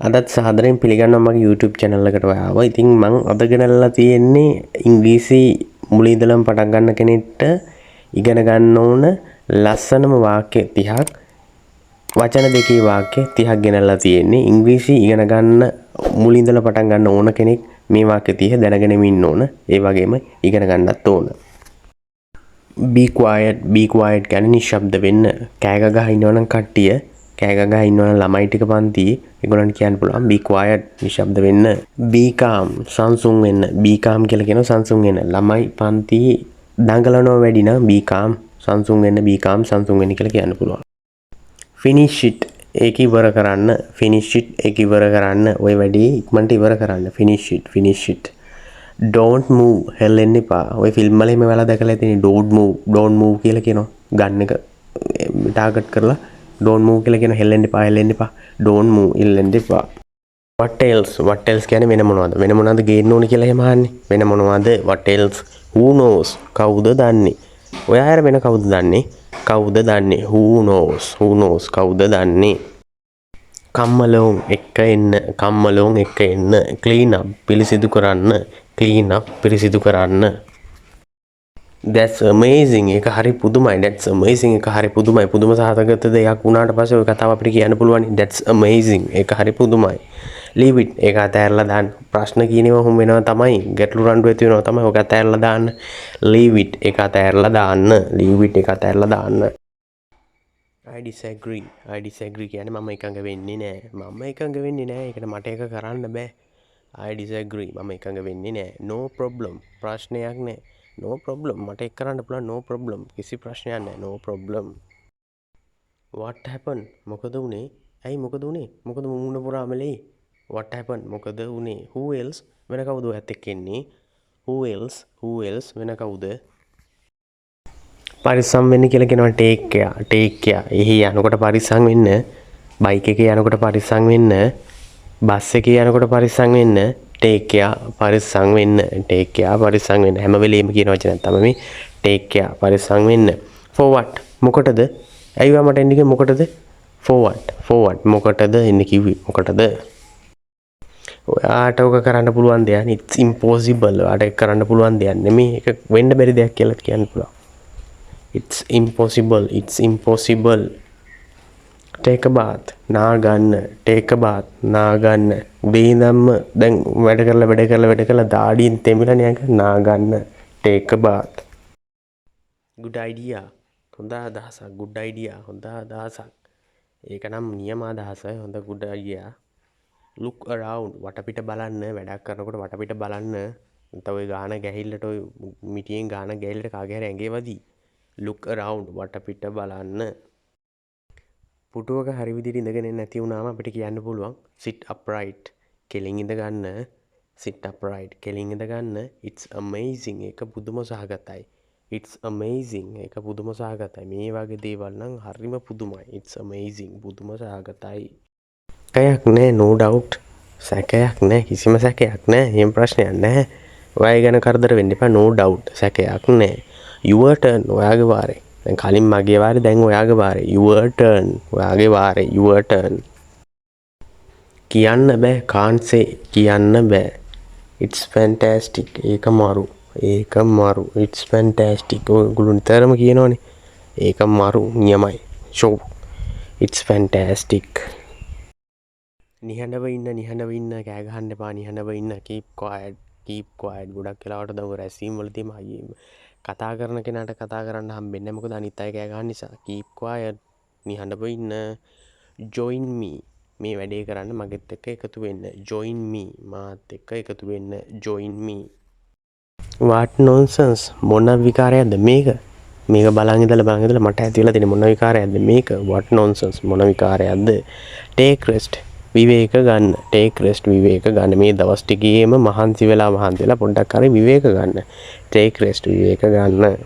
අදත් සාදරයෙන් පිළිගන්නවා මගේ YouTube channel එකට ඔයාව. ඉතින් මම අද ගෙනල්ලා තියෙන්නේ ඉංග්‍රීසි මුලින් ඉඳලම පටන් ගන්න කෙනෙක්ට ඉගෙන ගන්න ඕන ලස්සනම වාක්‍ය 30ක් වචන දෙකේ වාක්‍ය 30ක් ගෙනල්ලා තියෙන්නේ. ඉංග්‍රීසි ඉගෙන ගන්න මුලින් ඉඳලා පටන් ගන්න ඕන කෙනෙක් මේ වාක්‍ය 30 දැනගෙනම ඉන්න ඕන. ඒ වගේම ඉගෙන ගන්නත් ඕන. be quiet කියන්නේ නිශ්ශබ්ද වෙන්න. කෑ ගගා ඉන්නවනම් කට්ටිය කෑ ගගා ඉන්නවනම් ළමයි ටික පන්ති ඒගොල්ලන්ට කියන්න පුළුවන් be quiet නිශ්ශබ්ද වෙන්න. be calm සංසුන් වෙන්න. be calm කියලා කියනවා සංසුන් වෙන්න. ළමයි පන්ති දඟලනවා වැඩි නම් be calm සංසුන් වෙන්න be calm සංසුන් වෙන්න කියලා කියන්න පුළුවන්. finish it ඒක ඉවර කරන්න. finish it ඒක ඉවර කරන්න. ඔය වැඩේ ඉක්මනට ඉවර කරන්න. finish it don't move හෙල්ලෙන්න එපා. ඔය ෆිල්ම් වල එහෙම වෙලා දැකලා තියෙන්නේ don't move කියලා කියනවා. ගන්න එක ටාගට් කරලා don't move කියලා කියන හෙල්ලෙන්න එපා don't move හෙල්ලෙන්න එපා. what else කියන්නේ වෙන මොනවද ගේන්න ඕනේ කියලා එහෙම අහන්නේ. වෙන මොනවද what else who knows කවුද දන්නේ. ඔය අය වෙන කවුද දන්නේ who knows කවුද දන්නේ. come along එක එන්න clean up පිරිසිදු කරන්න that's amazing ඒක හරි පුදුමයි පුදුම සහගත දෙයක් වුණාට පස්සේ ඔය කතාව අපිට කියන්න පුළුවන් that's amazing ඒක හරි පුදුමයි. leave it ඒක අතහැරලා දාන්න. ප්‍රශ්න කියනවා හුම් වෙනවා තමයි ගැටලු රණ්ඩු ඇති වෙනවා තමයි ඔක අතහැරලා දාන්න. leave it ඒක අතහැරලා දාන්න. I disagree කියන්නේ මම එකඟ වෙන්නේ නෑ. ඒකට මට ඒක කරන්න බෑ. I disagree මම එකඟ වෙන්නේ නෑ. no problem ප්‍රශ්නයක් නෑ. no problem මට ඒක කරන්න පුළුවන් no problem කිසි ප්‍රශ්නයක් නෑ no problem. what happened මොකද උනේ මුණ පුරාමලේ what happened මොකද උනේ. who else වෙන කවුද ඔයත් එක්ක ඉන්නේ. who else වෙන කවුද. පරිස්සම් වෙන්න කියලා කියනවා take care. එහි යනකොට පරිස්සම් වෙන්න. බයික් එකේ යනකොට පරිස්සම් වෙන්න. බස් එකේ යනකොට පරිස්සම් වෙන්න. take care පරිස්සම් වෙන්න. හැම වෙලෙම කියන වචනයක් තමයි මේ take care පරිස්සම් වෙන්න. for what මොකටද. ඇයිවා මට එන්නේ මොකටද. for what මොකටද එන්නේ කිව්වේ මොකටද. ඔයාට ඔක කරන්න පුළුවන් දෙයක්. it's impossible ඔයාට ඒක කරන්න පුළුවන් දෙයක් නෙමෙයි. ඒක වෙන්න බැරි දෙයක් කියලා කියන්න පුළුවන්. it's impossible. take a bath නාගන්න. උදේ ඉඳන්ම දැන් වැඩ කරලා දාඩියෙන් තෙමිලා නියක නාගන්න. take a bath. good idea හොඳ අදහසක්. ඒක නම් නියම අදහස. හොඳ good idea. look around වටපිට බලන්න. වැඩක් කරනකොට වටපිට බලන්න. නැත්නම් ඔය ගාන ගැහිල්ලට ඔය මිටියෙන් ගාන ගැහිල්ලට කාගේ හරි ඇඟේ වදී. look around වටපිට බලන්න. පුටුවක හරි විදිහට ඉඳගෙන නැති වුණාම අපිට කියන්න පුළුවන් sit upright කෙලින් ඉඳ ගන්න. it's amazing ඒක පුදුම සහගතයි. මේ වගේ දේවල් නම් හරිම පුදුමයි. it's amazing පුදුම සහගතයි. සැකයක් නෑ no doubt. කිසිම සැකයක් නෑ. එහෙම ප්‍රශ්නයක් නෑ. ඔයා ගැන කරදර වෙන්න එපා no doubt. සැකයක් නෑ. your turn ඔයාගේ වාරේ. දැන් කලින් මගේ වාරේ දැන් ඔයාගේ වාරේ. your turn ඔයාගේ වාරේ. your turn. කියන්න බෑ. it's fantastic ඒක මරු. it's fantastic ඔයගොල්ලෝ නිතරම කියනවනේ. ඒක මරු නියමයි. show it's fantastic. නිහඬව ඉන්න කෑ ගහන්න එපා. නිහඬව ඉන්න keep quiet. ගොඩක් වෙලාවට දැන් රැස්වීම් වලදීම කතා කරන කෙනාට කතා කරන්න හම්බෙන්නේ නැහැ. මොකද අනිත් අය කෑ ගහන නිසා. keep quiet නිහඬව ඉන්න. join me මේ වැඩේ කරන්න මගෙත් එක්ක එකතු වෙන්න. join me මාත් එක්ක එකතු වෙන්න. join me. what nonsense මොන විකාරයක්ද මේක. බලන් ඉඳලා මට ඇතිලා තියෙන මොන විකාරයක්ද මේක. what nonsense මොන විකාරයක්ද. take rest විවේක ගන්න. මේ දවස් ටිකේම මහන්සි වෙලා පොඩ්ඩක් හරි විවේක ගන්න. take rest විවේක ගන්න.